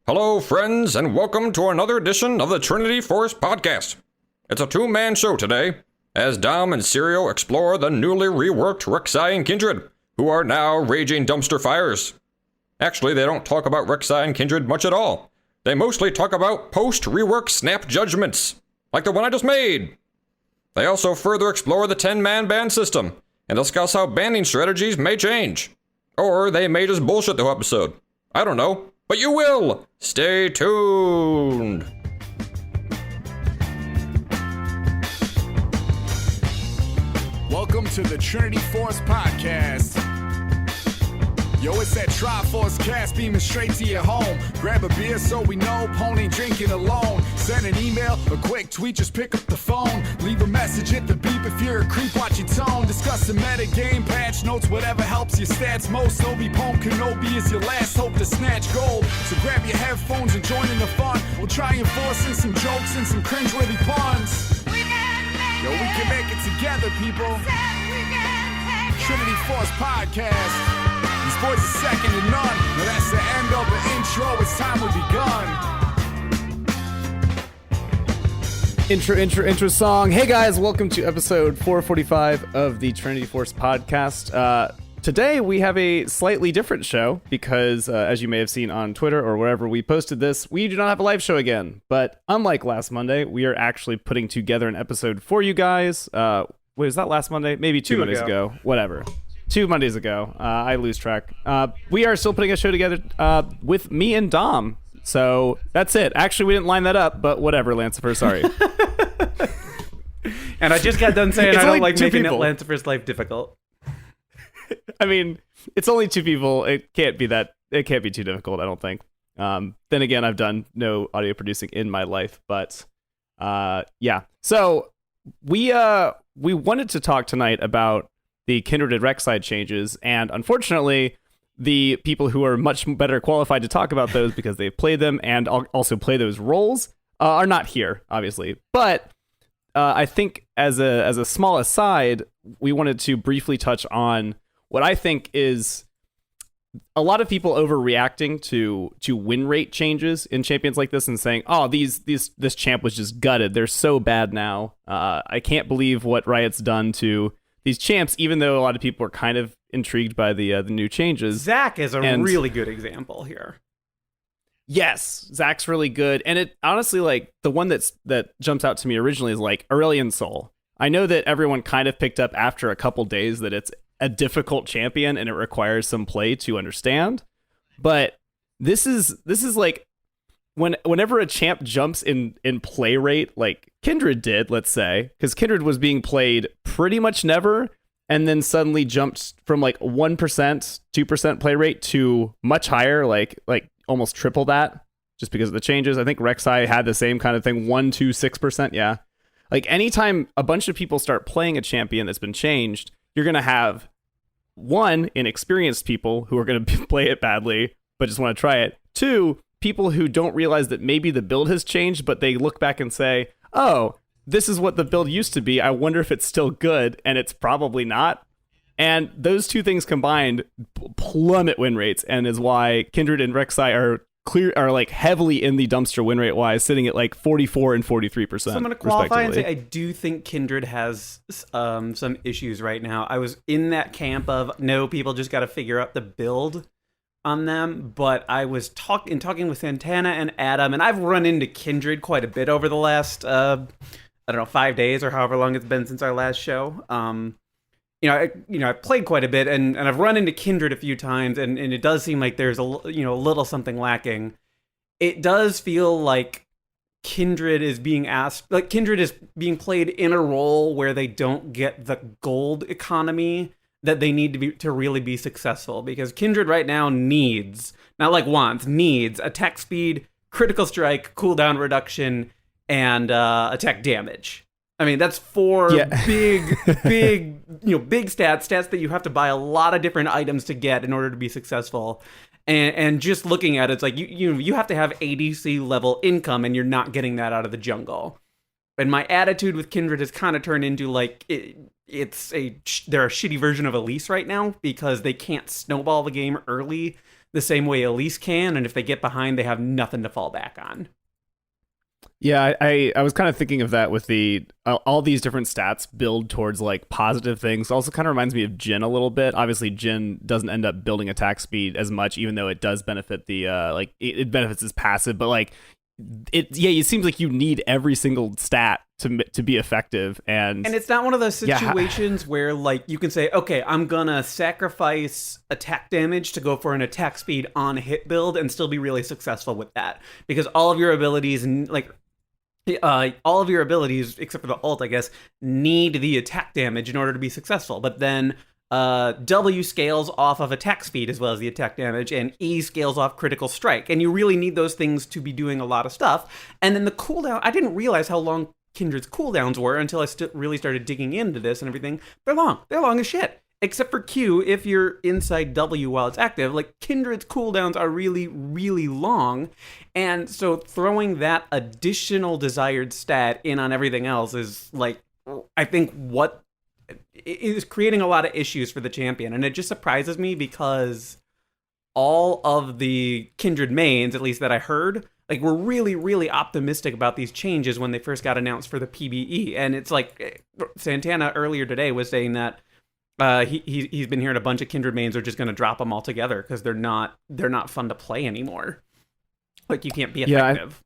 Hello, friends, and welcome to another edition of the Trinity Force Podcast. It's a two-man show today, as Dom and Serial explore the newly reworked Rek'Sai and Kindred, who are now raging dumpster fires. Actually, they don't talk about Rek'Sai and Kindred much at all. They mostly talk about post-rework snap judgments, like the one I just made. They also further explore the 10-man ban system, and discuss how banning strategies may change. Or they may just bullshit the whole episode. I don't know, but you will! Stay tuned! Welcome to the Trinity Force Podcast. Yo, it's that Triforce cast beaming straight to your home. Grab a beer so we know Pone ain't drinking alone. Send an email, a quick tweet, just pick up the phone. Leave a message at the beep if you're a creep, watch your tone. Discuss the meta game, patch notes, whatever helps your stats most. Obi-Pone Kenobi is your last hope to snatch gold. So grab your headphones and join in the fun. We'll try enforcing some jokes and some cringeworthy puns. Yo, we can make it together, people. Trinity Force Podcast. These boys are second to none. Now that's the end of the intro. It's time we begun. Intro song. Hey guys, welcome to episode 445 of the Trinity Force Podcast. Today we have a slightly different show because, as you may have seen on Twitter or wherever we posted this, we do not have a live show again. But unlike last Monday, we are actually putting together an episode for you guys. Wait, was that last Monday? Maybe two Mondays ago. Whatever. 2 Mondays ago. I lose track. We are still putting a show together with me and Dom. So that's it. Actually, we didn't line that up, but whatever, Lancifer. Sorry. And I just got done saying I don't like making Lancifer's life difficult. I mean, it's only 2 people. It can't be too difficult, I don't think. Then again, I've done no audio producing in my life, but yeah. So we wanted to talk tonight about the Kindred and Rek'Sai changes, and unfortunately, the people who are much better qualified to talk about those because they've played them and also play those roles are not here, obviously. But I think as a small aside, we wanted to briefly touch on what I think is a lot of people overreacting to win rate changes in champions like this and saying, "Oh, this champ was just gutted. They're so bad now. I can't believe what Riot's done to these champs," even though a lot of people are kind of intrigued by the new changes. Zach is a really good example here. Yes, Zach's really good. And it honestly, like, the one that jumps out to me originally is like Aurelion Sol. I know that everyone kind of picked up after a couple days that it's a difficult champion and it requires some play to understand. But this is like whenever a champ jumps in play rate, like Kindred did, let's say, because Kindred was being played pretty much never, and then suddenly jumped from like 1%, 2% play rate to much higher, like almost triple that, just because of the changes. I think Rek'Sai had the same kind of thing, 1 to 6%. Yeah, like anytime a bunch of people start playing a champion that's been changed, you're gonna have one, inexperienced people who are gonna play it badly but just want to try it. 2, people who don't realize that maybe the build has changed, but they look back and say, "Oh, this is what the build used to be. I wonder if it's still good," and it's probably not. And those 2 things combined plummet win rates, and is why Kindred and Rek'Sai are like heavily in the dumpster win rate wise, sitting at like 44 and 43%. So I'm going to qualify and say I do think Kindred has some issues right now. I was in that camp of no, people just got to figure out the build on them, but I was talking with Santana and Adam, and I've run into Kindred quite a bit over the last 5 days or however long it's been since our last show. I've played quite a bit, and I've run into Kindred a few times, and it does seem like there's a little something lacking. It does feel like Kindred is being played in a role where they don't get the gold economy that they need to really be successful, because Kindred right now needs attack speed, critical strike, cooldown reduction, and attack damage. I mean, that's 4 big stats that you have to buy a lot of different items to get in order to be successful. And just looking at it, it's like you have to have ADC level income, and you're not getting that out of the jungle. And my attitude with Kindred has kind of turned into like they're a shitty version of Elise right now because they can't snowball the game early. the same way Elise can, and if they get behind, they have nothing to fall back on. Yeah, I was kind of thinking of that with the all these different stats build towards like positive things. Also kind of reminds me of Jhin a little bit. Obviously, Jhin doesn't end up building attack speed as much, even though it does benefit the it benefits his passive. But like it seems like you need every single stat to be effective, and it's not one of those situations where like you can say, okay, I'm gonna sacrifice attack damage to go for an attack speed on hit build and still be really successful with that, because all of your abilities except for the ult, I guess, need the attack damage in order to be successful. But then W scales off of attack speed as well as the attack damage, and E scales off critical strike, and you really need those things to be doing a lot of stuff. And then the cooldown, I didn't realize how long Kindred's cooldowns were until I really started digging into this and everything. They're long as shit. Except for Q, if you're inside W while it's active, like Kindred's cooldowns are really, really long. And so throwing that additional desired stat in on everything else is like, I think what is creating a lot of issues for the champion. And it just surprises me because all of the Kindred mains, at least that I heard, like were really, really optimistic about these changes when they first got announced for the PBE. And it's like Santana earlier today was saying that he's been hearing a bunch of Kindred mains are just going to drop them altogether because they're not fun to play anymore. Like you can't be effective.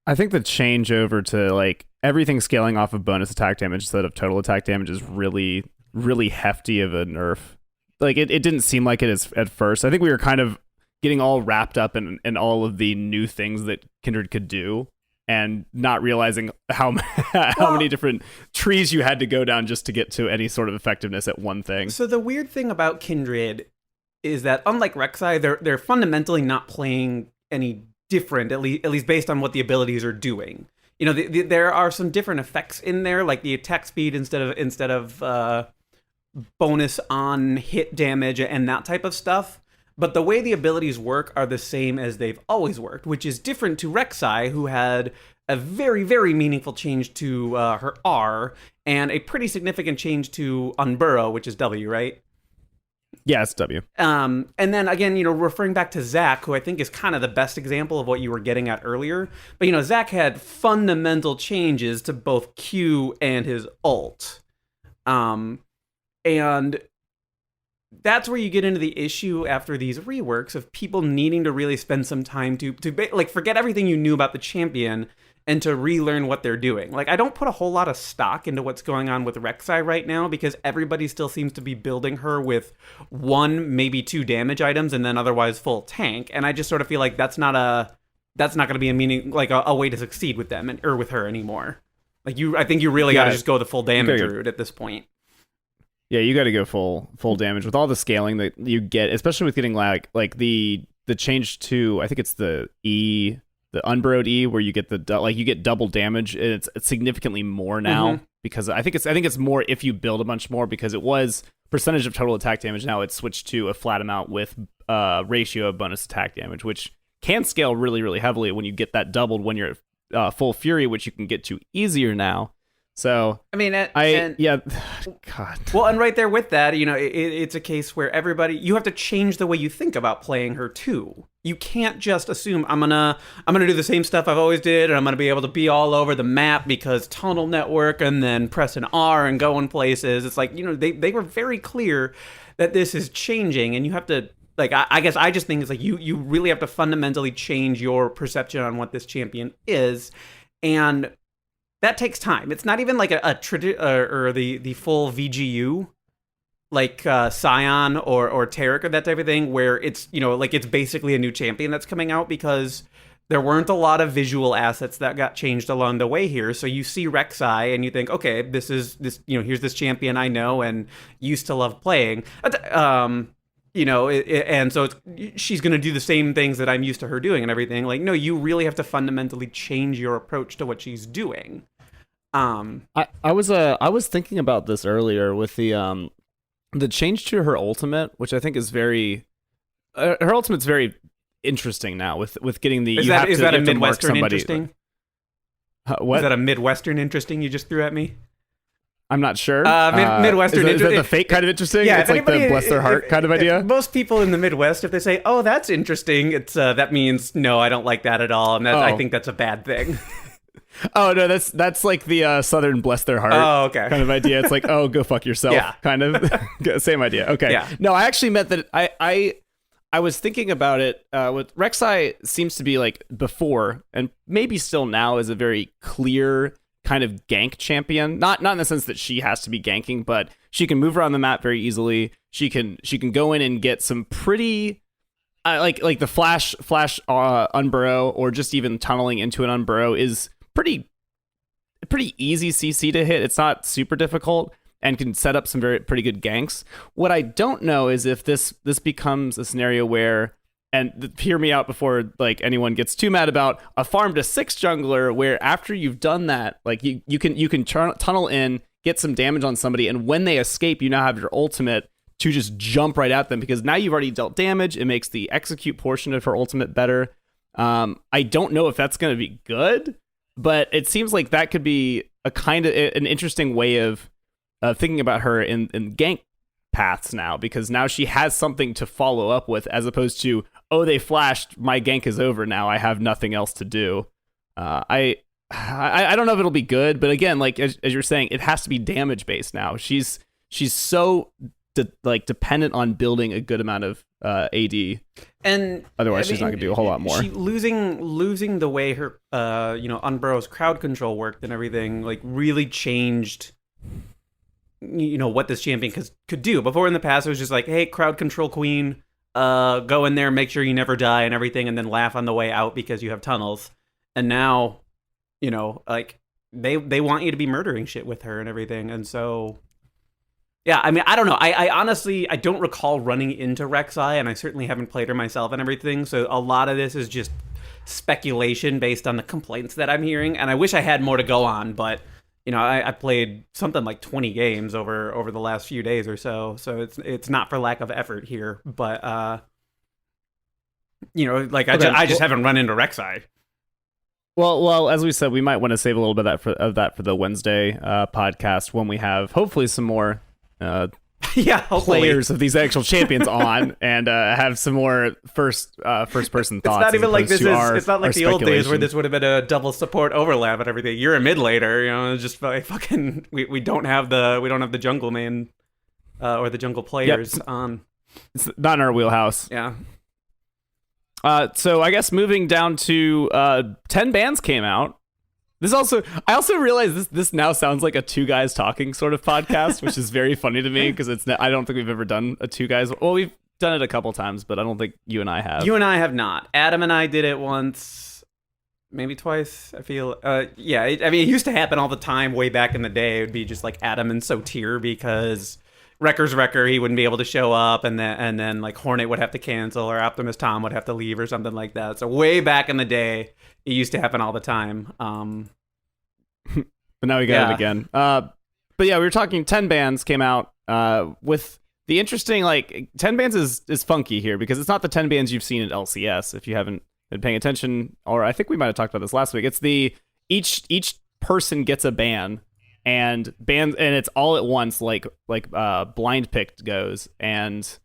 I think the change over to like everything scaling off of bonus attack damage instead of total attack damage is really, really hefty of a nerf. Like it didn't seem like it is at first. I think we were kind of getting all wrapped up in all of the new things that Kindred could do, and not realizing how many different trees you had to go down just to get to any sort of effectiveness at one thing. So the weird thing about Kindred is that unlike Rek'Sai, they're fundamentally not playing any different, at least based on what the abilities are doing. You know, there are some different effects in there, like the attack speed instead of bonus on hit damage and that type of stuff. But the way the abilities work are the same as they've always worked, which is different to Rek'Sai, who had a very, very meaningful change to her R and a pretty significant change to Unburrow, which is W, right? Yeah, it's W. And then again, you know, referring back to Zac, who I think is kind of the best example of what you were getting at earlier. But, you know, Zac had fundamental changes to both Q and his ult. And that's where you get into the issue after these reworks of people needing to really spend some time to like forget everything you knew about the champion and to relearn what they're doing. Like, I don't put a whole lot of stock into what's going on with Rek'Sai right now because everybody still seems to be building her with 1, maybe 2 damage items and then otherwise full tank. And I just sort of feel like that's not going to be a way to succeed with them or with her anymore. Like I think you really got to just go the full damage route at this point. Yeah, you got to go full damage with all the scaling that you get, especially with getting like the change to, I think it's the unburrowed E, where you get you get double damage, and it's significantly more now because I think it's more if you build a bunch more, because it was percentage of total attack damage. Now it's switched to a flat amount with ratio of bonus attack damage, which can scale really, really heavily when you get that doubled when you're at full fury, which you can get to easier now. So I mean, God. Well, and right there with that, you know, it's a case where you have to change the way you think about playing her too. You can't just assume I'm gonna do the same stuff I've always did, and I'm gonna be able to be all over the map because tunnel network, and then press an R and go in places. It's like, you know, they were very clear that this is changing, and you have to. Like, I guess I just think it's like you really have to fundamentally change your perception on what this champion is, and that takes time. It's not even like the full VGU, like Scion or Taric or that type of thing, where it's, you know, like it's basically a new champion that's coming out because there weren't a lot of visual assets that got changed along the way here. So you see Rek'Sai and you think, okay, this, you know, here's this champion I know and used to love playing. You know, and so she's going to do the same things that I'm used to her doing and everything. Like, no, you really have to fundamentally change your approach to what she's doing. I was thinking about this earlier with the change to her ultimate, which I think is very her ultimate's very interesting now with getting the. Is that a Midwestern interesting? What? Is that a Midwestern interesting you just threw at me? I'm not sure. Midwestern. Is that the fake kind of interesting? Yeah, it's like the bless their heart kind of idea. Most people in the Midwest, if they say, "Oh, that's interesting," it's that means no, I don't like that at all, and I think that's a bad thing. Oh no, that's like the Southern bless their heart kind of idea. It's like, oh, go fuck yourself, kind of same idea. Okay, yeah. No, I actually meant that I was thinking about it. With Rek'Sai seems to be like before, and maybe still now, is a very clear kind of gank champion. Not in the sense that she has to be ganking, but she can move around the map very easily. She can go in and get some pretty. Like the flash unburrow, or just even tunneling into an unburrow is pretty easy CC to hit. It's not super difficult and can set up some pretty good ganks. What I don't know is if this becomes a scenario where, and hear me out before like anyone gets too mad about, a farm to 6 jungler where after you've done that, like you can tunnel in, get some damage on somebody, and when they escape, you now have your ultimate to just jump right at them, because now you've already dealt damage. It makes the execute portion of her ultimate better. I don't know if that's going to be good, but it seems like that could be a kind of an interesting way of thinking about her in gank paths now, because now she has something to follow up with, as opposed to, oh, they flashed, my gank is over now, I have nothing else to do. I don't know if it'll be good, but again, like as you're saying, it has to be damage based now. She's so dependent on building a good amount of AD, and otherwise she's not gonna do a whole lot more. She losing the way her Unburrow's crowd control worked and everything, like really changed what this champion could do. Before, in the past, it was just like, hey, crowd control queen, go in there, make sure you never die and everything, and then laugh on the way out because you have tunnels. And now, like they want you to be murdering shit with her and everything. And so, yeah, I mean, I don't know. I honestly, I don't recall running into Rek'Sai, and I certainly haven't played her myself and everything. So a lot of this is just speculation based on the complaints that I'm hearing. And I wish I had more to go on, but I played something like 20 games over the last few days or so. So it's not for lack of effort here, but I just haven't run into Rek'Sai. Well, as we said, we might want to save a little bit of that for the Wednesday podcast, when we have hopefully some more players of these actual champions on, and have some more first person thoughts. It's not even like this is. It's not like the old days where this would have been a double support overlap and everything. You're a mid laner, it's just like fucking. We don't have the jungle main or the jungle players on. It's not in our wheelhouse. Yeah. So I guess moving down to 10 bans came out. I also realize this now sounds like a two guys talking sort of podcast, which is very funny to me, because I don't think we've ever done a two guys. Well, we've done it a couple times, but I don't think you and I have. You and I have not. Adam and I did it once, maybe twice, I feel. It used to happen all the time way back in the day. It would be just like Adam and Sotir, because Wrecker's Wrecker, he wouldn't be able to show up, and then like Hornet would have to cancel, or Optimus Tom would have to leave, or something like that. So way back in the day, it used to happen all the time. But now we got it again. But yeah, we were talking 10 bans came out with the interesting, like, 10 bans is funky here, because it's not the 10 bans you've seen at LCS, if you haven't been paying attention, or I think we might have talked about this last week. It's each person gets a ban, and it's all at once, like blind picked goes, and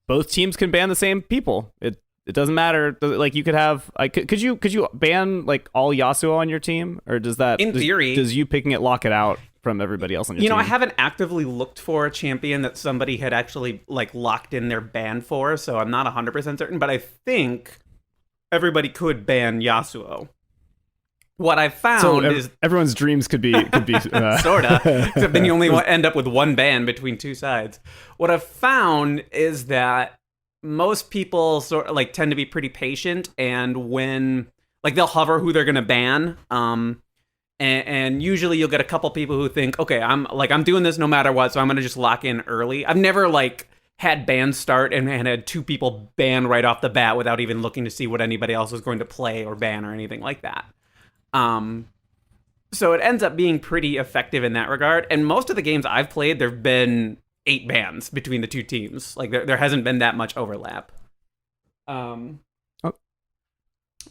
both teams can ban the same people. It doesn't matter. Like, you could have, like, could you ban like all Yasuo on your team, or does that, in theory, does you picking it lock it out from everybody else on your team? I haven't actively looked for a champion that somebody had actually like locked in their ban for, so I'm not 100% certain. But I think everybody could ban Yasuo. What I found is everyone's dreams could be sorta, except then you only end up with one ban between two sides. What I've found is that most people sort of like tend to be pretty patient, and when like they'll hover who they're gonna ban, and usually you'll get a couple people who think, okay, I'm doing this no matter what, so I'm gonna just lock in early. I've never like had bans start and had two people ban right off the bat without even looking to see what anybody else was going to play or ban or anything like that. So it ends up being pretty effective in that regard. And most of the games I've played, there've been 8 bans between the two teams. Like there hasn't been that much overlap.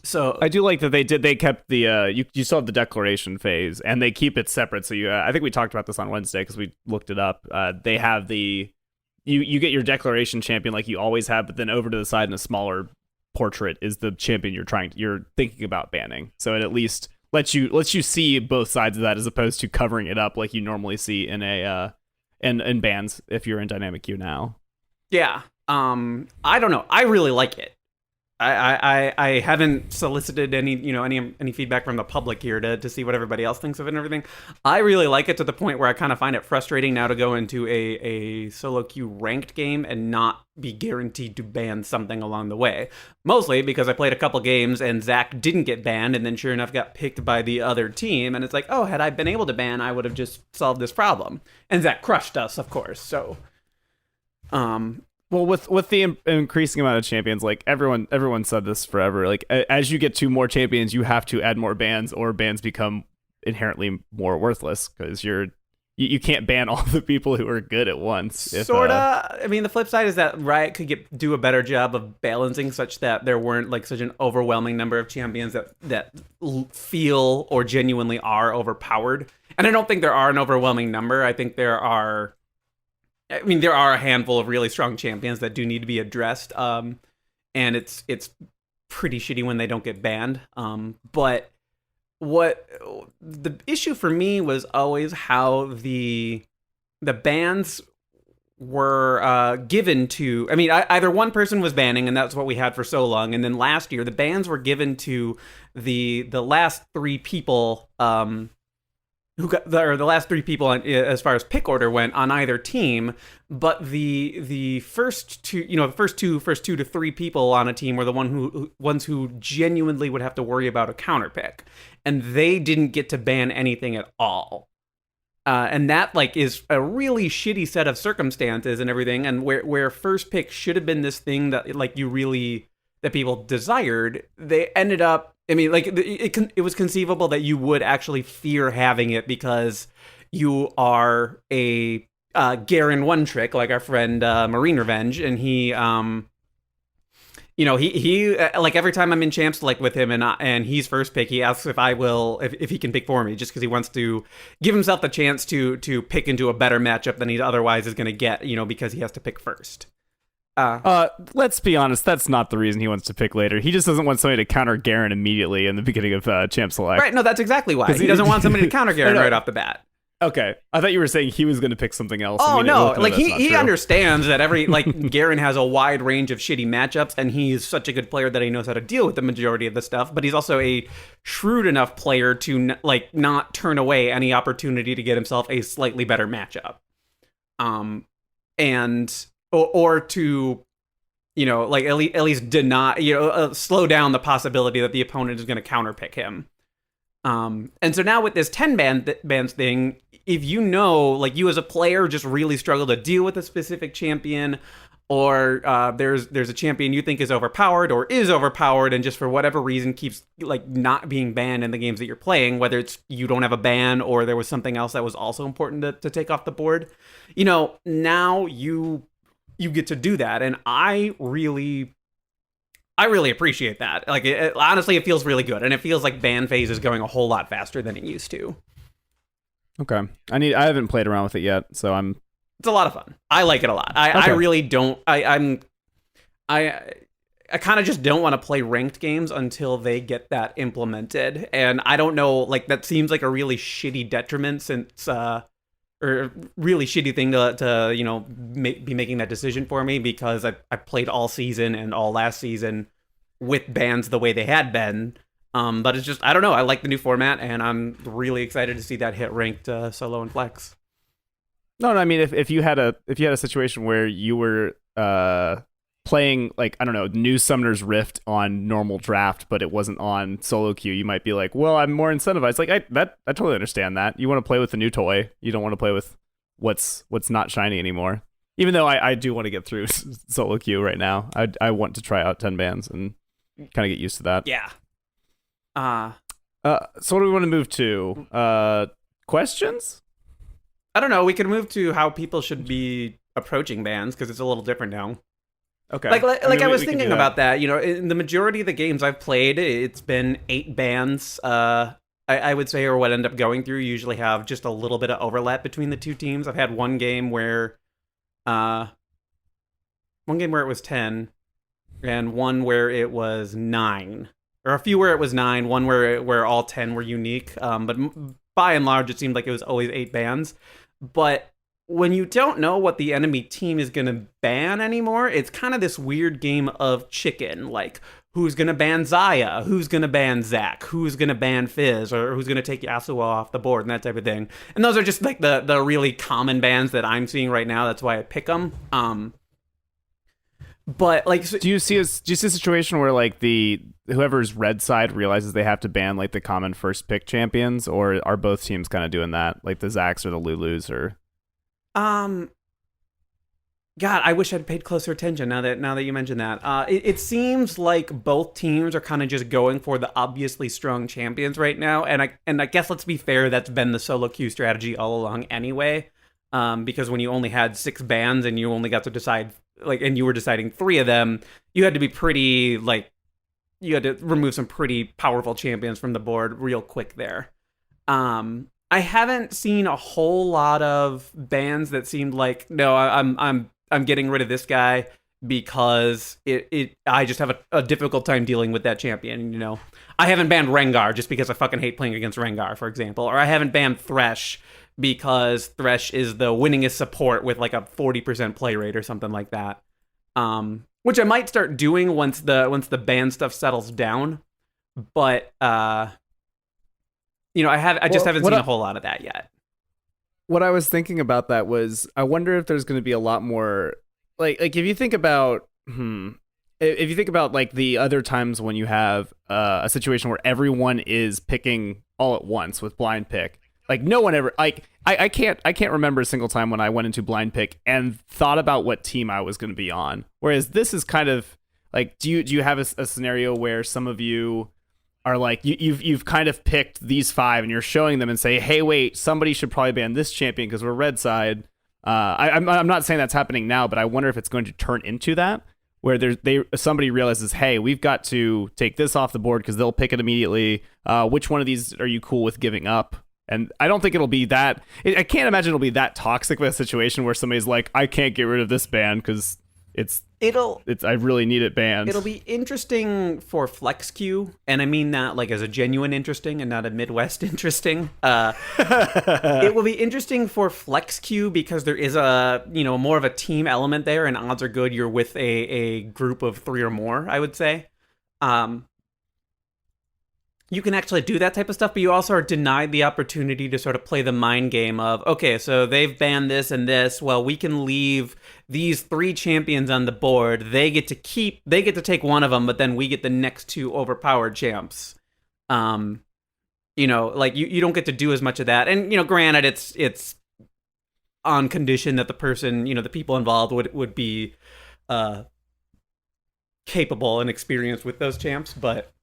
So I do like that they kept the you still have the declaration phase, and they keep it separate. So I think we talked about this on Wednesday because we looked it up. They have you get your declaration champion like you always have, but then over to the side in a smaller portrait is the champion you're thinking about banning. So it at least lets you see both sides of that as opposed to covering it up like you normally see in a in bans if you're in dynamic queue now. yeah, I don't know. I really like it. I haven't solicited any feedback from the public here to see what everybody else thinks of it and everything. I really like it to the point where I kind of find it frustrating now to go into a solo queue ranked game and not be guaranteed to ban something along the way. Mostly because I played a couple games and Zach didn't get banned and then sure enough got picked by the other team, and it's like, oh, had I been able to ban, I would have just solved this problem. And Zach crushed us, of course. So Well, with the increasing amount of champions, like everyone said this forever, like as you get to more champions, you have to add more bans, or bans become inherently more worthless because you can't ban all the people who are good at once. Sorta. I mean, the flip side is that Riot could do a better job of balancing such that there weren't like such an overwhelming number of champions that feel or genuinely are overpowered. And I don't think there are an overwhelming number. I think there are a handful of really strong champions that do need to be addressed, and it's pretty shitty when they don't get banned. But what the issue for me was always how the bans were given to. I mean, either one person was banning, and that's what we had for so long, and then last year the bans were given to the last three people. Who got the last three people on, as far as pick order went on either team, but the first two to three people on a team were the ones who genuinely would have to worry about a counter pick, and they didn't get to ban anything at all. And that like is a really shitty set of circumstances and everything, and where first pick should have been this thing that like that people desired, they ended up. I mean, like, it was conceivable that you would actually fear having it because you are a Garen one trick, like our friend Marine Revenge, and he like every time I'm in champs like with him and he's first pick, he asks if he can pick for me, just because he wants to give himself the chance to pick into a better matchup than he otherwise is going to get, because he has to pick first. Let's be honest, that's not the reason he wants to pick later. He just doesn't want somebody to counter Garen immediately in the beginning of Champ Select. Right, no, that's exactly why. He doesn't want somebody to counter Garen right off the bat. Okay, I thought you were saying he was going to pick something else. Oh, no, like he understands that Garen has a wide range of shitty matchups, and he's such a good player that he knows how to deal with the majority of the stuff, but he's also a shrewd enough player to not turn away any opportunity to get himself a slightly better matchup. Or to, at least deny, slow down the possibility that the opponent is going to counterpick him. And so now with this 10 bans thing, if you as a player just really struggle to deal with a specific champion, or there's a champion you think is overpowered and just for whatever reason keeps not being banned in the games that you're playing, whether it's you don't have a ban or there was something else that was also important to take off the board, now you get to do that, and I really appreciate that. Honestly, it feels really good, and it feels like ban phase is going a whole lot faster than it used to. Okay, I haven't played around with it yet, so it's a lot of fun. I like it a lot. I really don't. I kind of just don't want to play ranked games until they get that implemented, and I don't know. That seems like a really shitty detriment since. Or a really shitty thing to be making that decision for me, because I played all season and all last season with bans the way they had been. But it's just, I don't know. I like the new format, and I'm really excited to see that hit ranked solo and flex. No, I mean, if you had a situation where you were playing New Summoner's Rift on normal draft, but it wasn't on solo queue, you might be like, well, I'm more incentivized. I totally understand that. You want to play with the new toy. You don't want to play with what's not shiny anymore. Even though I do want to get through solo queue right now. I want to try out 10 bans and kind of get used to that. Yeah. So what do we want to move to? Questions? I don't know. We could move to how people should be approaching bans, because it's a little different now. Okay. Like I mean, I was we can thinking do about that. In the majority of the games I've played, it's been 8 bands. I would say, or what I end up going through, usually have just a little bit of overlap between the two teams. I've had one game where it was 10, and one where it was 9, or a few where it was 9, one where all 10 were unique. But by and large, it seemed like it was always 8 bands. But when you don't know what the enemy team is going to ban anymore, it's kind of this weird game of chicken. Like, who's going to ban Zaya? Who's going to ban Zac? Who's going to ban Fizz? Or who's going to take Yasuo off the board and that type of thing. And those are just like the really common bans that I'm seeing right now. That's why I pick them. But like, do you see a situation where like whoever's red side realizes they have to ban like the common first pick champions, or are both teams kind of doing that, like the Zacs or the Lulus, or? God, I wish I'd paid closer attention now that you mentioned that. It seems like both teams are kind of just going for the obviously strong champions right now, and I guess, let's be fair, that's been the solo queue strategy all along anyway. Because when you only had 6 bans and you only got to decide, like, and you were deciding 3 of them, you had to be pretty, like, you had to remove some pretty powerful champions from the board real quick there. I haven't seen a whole lot of bans that seemed like, no, I'm getting rid of this guy because I just have a difficult time dealing with that champion. You know, I haven't banned Rengar just because I fucking hate playing against Rengar, for example, or I haven't banned Thresh because Thresh is the winningest support with like a 40% play rate or something like that. Which I might start doing once the ban stuff settles down, but I just haven't seen a whole lot of that yet. What I was thinking about that was, I wonder if there's going to be a lot more, like if you think about, if you think about like the other times when you have a situation where everyone is picking all at once with blind pick, like no one ever, like I can't remember a single time when I went into blind pick and thought about what team I was going to be on. Whereas this is kind of like, do you have a scenario where some of you are like, you've kind of picked these 5 and you're showing them and say, hey, wait, somebody should probably ban this champion because we're red side. I'm not saying that's happening now, but I wonder if it's going to turn into that, where somebody realizes, hey, we've got to take this off the board because they'll pick it immediately. Which one of these are you cool with giving up? And I don't think it'll be that. I can't imagine it'll be that toxic of a situation where somebody's like, I can't get rid of this ban because I really need it banned. It'll be interesting for flex queue, and I mean that like as a genuine interesting and not a Midwest interesting. It will be interesting for flex queue because there is more of a team element there, and odds are good you're with a group of 3 or more, I would say. You can actually do that type of stuff, but you also are denied the opportunity to sort of play the mind game of, okay, so they've banned this and this. Well, we can leave these 3 champions on the board. They get to take one of them, but then we get the next 2 overpowered champs. Like you don't get to do as much of that. And, granted, it's on condition that the person, the people involved would be capable and experienced with those champs, but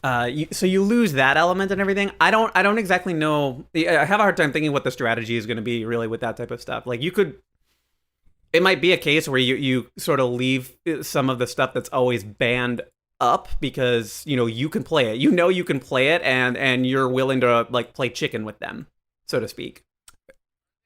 so you lose that element and everything. I don't exactly know. I have a hard time thinking what the strategy is going to be really with that type of stuff. Like it might be a case where you sort of leave some of the stuff that's always banned up because you can play it. You can play it, and you're willing to like play chicken with them, so to speak.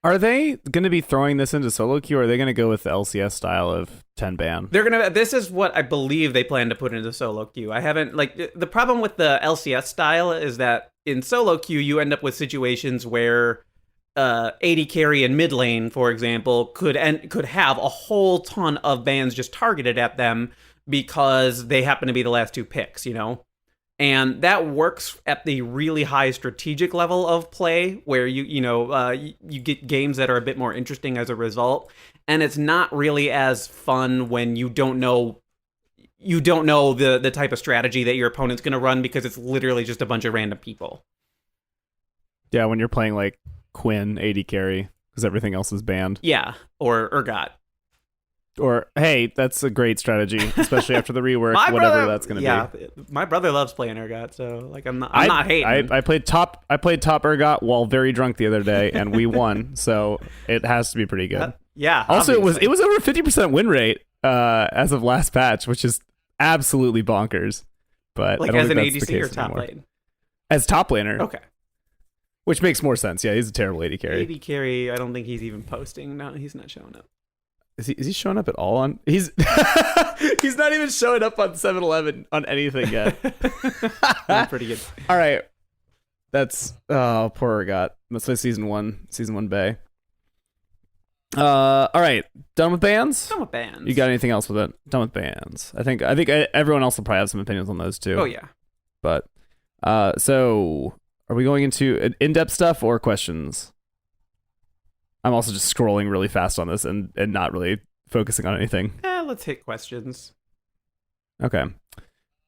Are they going to be throwing this into solo queue, or are they going to go with the LCS style of 10 ban? This is what I believe they plan to put into solo queue. I haven't, like, the problem with the LCS style is that in solo queue, you end up with situations where AD carry and mid lane, for example, could have a whole ton of bans just targeted at them because they happen to be the last 2 picks, And that works at the really high strategic level of play, where you get games that are a bit more interesting as a result. And it's not really as fun when you don't know the type of strategy that your opponent's going to run because it's literally just a bunch of random people. Yeah, when you're playing like Quinn AD carry because everything else is banned. Yeah, or Urgot. Or, hey, that's a great strategy, especially after the rework, whatever that's going to be. Yeah, my brother loves playing Urgot, so like I'm not hating. I played top Urgot while very drunk the other day, and we won, so it has to be pretty good. Yeah. Also, obviously. it was over 50% win rate as of last patch, which is absolutely bonkers. But Like I don't as an think that's the ADC or case top anymore. lane? As top laner, Okay. which makes more sense. Yeah, he's a terrible AD carry. AD carry, I don't think he's even posting. No, he's not showing up. Is he showing up at all on? He's he's not even showing up on 7-Eleven on anything yet. Pretty good. All right, that's poor Urgot. That's my season one bay. All right, done with bands. Some with bands. You got anything else with it? Done with bands. I think everyone else will probably have some opinions on those too. Oh yeah. But so are we going into in-depth stuff or questions? I'm also just scrolling really fast on this and not really focusing on anything. Let's hit questions. Okay.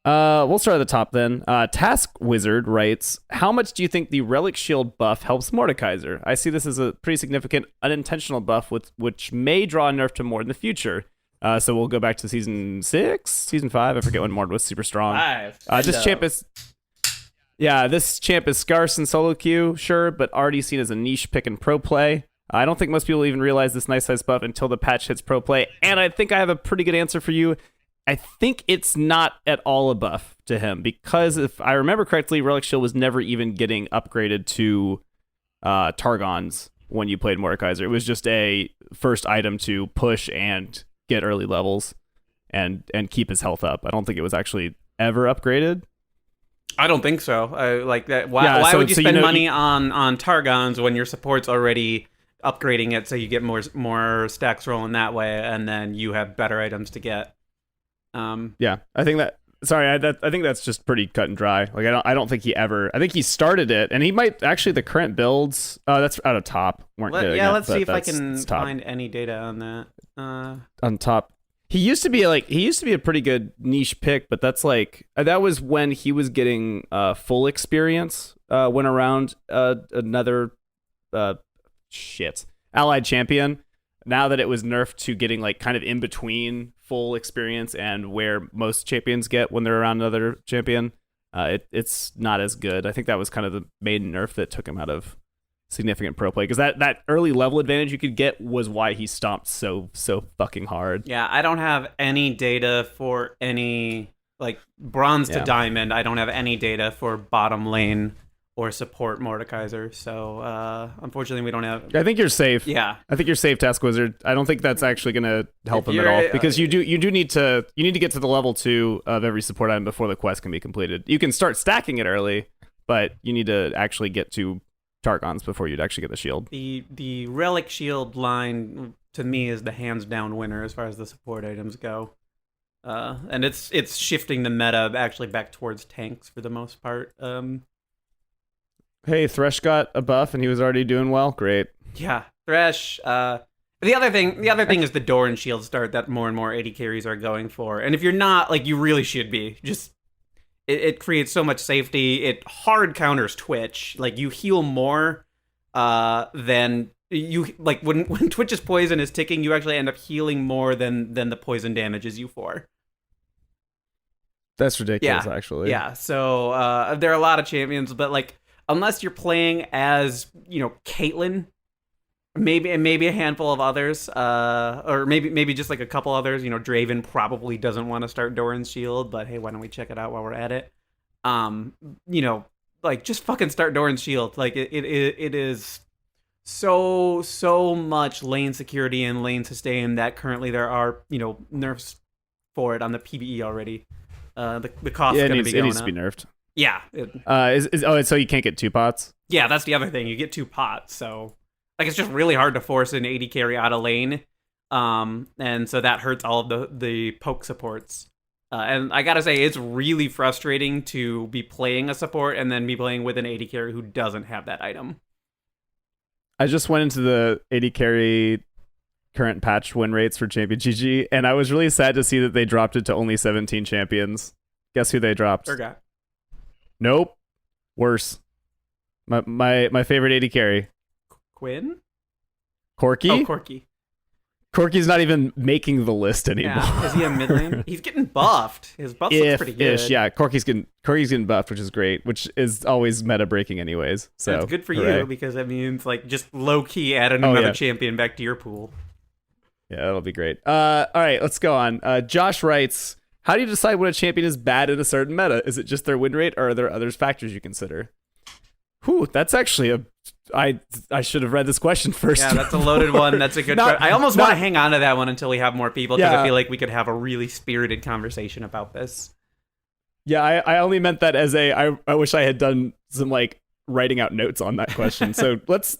We'll start at the top then. Task Wizard writes, how much do you think the Relic Shield buff helps Mordekaiser? I see this as a pretty significant unintentional buff which may draw a nerf to Mord in the future. So we'll go back to season 6, season 5. I forget when Mord was super strong. This champ is scarce in solo queue, sure, but already seen as a niche pick in pro play. I don't think most people even realize this nice size buff until the patch hits pro play, and I think I have a pretty good answer for you. I think it's not at all a buff to him, because if I remember correctly, Relic Shield was never even getting upgraded to Targons when you played Mordekaiser. It was just a first item to push and get early levels and keep his health up. I don't think it was actually ever upgraded. I don't think so. Like that. Why would you spend money on Targons when your support's already upgrading it so you get more stacks rolling that way, and then you have better items to get? Yeah, I think that. Sorry, I think that's just pretty cut and dry. Like I don't think he ever. I think he started it, and he might actually the current builds. That's out of top. Let's see if I can find any data on that. On top. He used to be a pretty good niche pick, but that's that was when he was getting full experience when around another allied champion. Now that it was nerfed to getting kind of in between full experience and where most champions get when they're around another champion, it's not as good. I think that was kind of the main nerf that took him out of significant pro play, because that early level advantage you could get was why he stomped so fucking hard. Yeah, I don't have any data for any bronze to diamond. I don't have any data for bottom lane or support Mordekaiser. So unfortunately, we don't have. I think you're safe. Yeah, I think you're safe, Task Wizard. I don't think that's actually going to help him at all, because you need to get to the level 2 of every support item before the quest can be completed. You can start stacking it early, but you need to actually get to Targons before you'd actually get the shield. The Relic Shield line to me is the hands down winner as far as the support items go, and it's shifting the meta actually back towards tanks for the most part. Hey, Thresh got a buff and he was already doing well. Great. Yeah, Thresh. The other thing is the Doran shield start that more and more AD carries are going for, and if you're not, you really should be. Just it creates so much safety. It hard counters Twitch. You heal more than you when Twitch's poison is ticking. You actually end up healing more than the poison damages you for. That's ridiculous, actually. Yeah. So there are a lot of champions, but unless you're playing as Caitlyn, maybe a handful of others, or maybe just a couple others. Draven probably doesn't want to start Doran's shield, but hey, why don't we check it out while we're at it? Just fucking start Doran's shield. It is so much lane security and lane sustain that currently there are nerfs for it on the PvE already. The cost is going to be going up. It needs to be nerfed. Yeah. So you can't get 2 pots? Yeah, that's the other thing. You get 2 pots, so it's just really hard to force an AD carry out of lane, and so that hurts all of the poke supports. And I gotta say, it's really frustrating to be playing a support and then be playing with an AD carry who doesn't have that item. I just went into the AD carry current patch win rates for Champion GG, and I was really sad to see that they dropped it to only 17 champions. Guess who they dropped? Forgot. Nope. Worse. My favorite AD carry. Quinn? Corki? Oh, Corki. Corki's not even making the list anymore. Yeah. Is he a mid lane? He's getting buffed. His buff looks pretty good. Yeah, Corki's getting buffed, which is great, which is always meta breaking anyways. So it's good for you because that means just low key add another champion back to your pool. Yeah, that'll be great. All right, let's go on. Josh writes, how do you decide when a champion is bad in a certain meta? Is it just their win rate, or are there other factors you consider? Whew, that's actually I should have read this question first. Yeah, that's a loaded one. That's a good question. I almost want to hang on to that one until we have more people, because I feel like we could have a really spirited conversation about this. Yeah, I only meant that as I wish I had done some like writing out notes on that question. So let's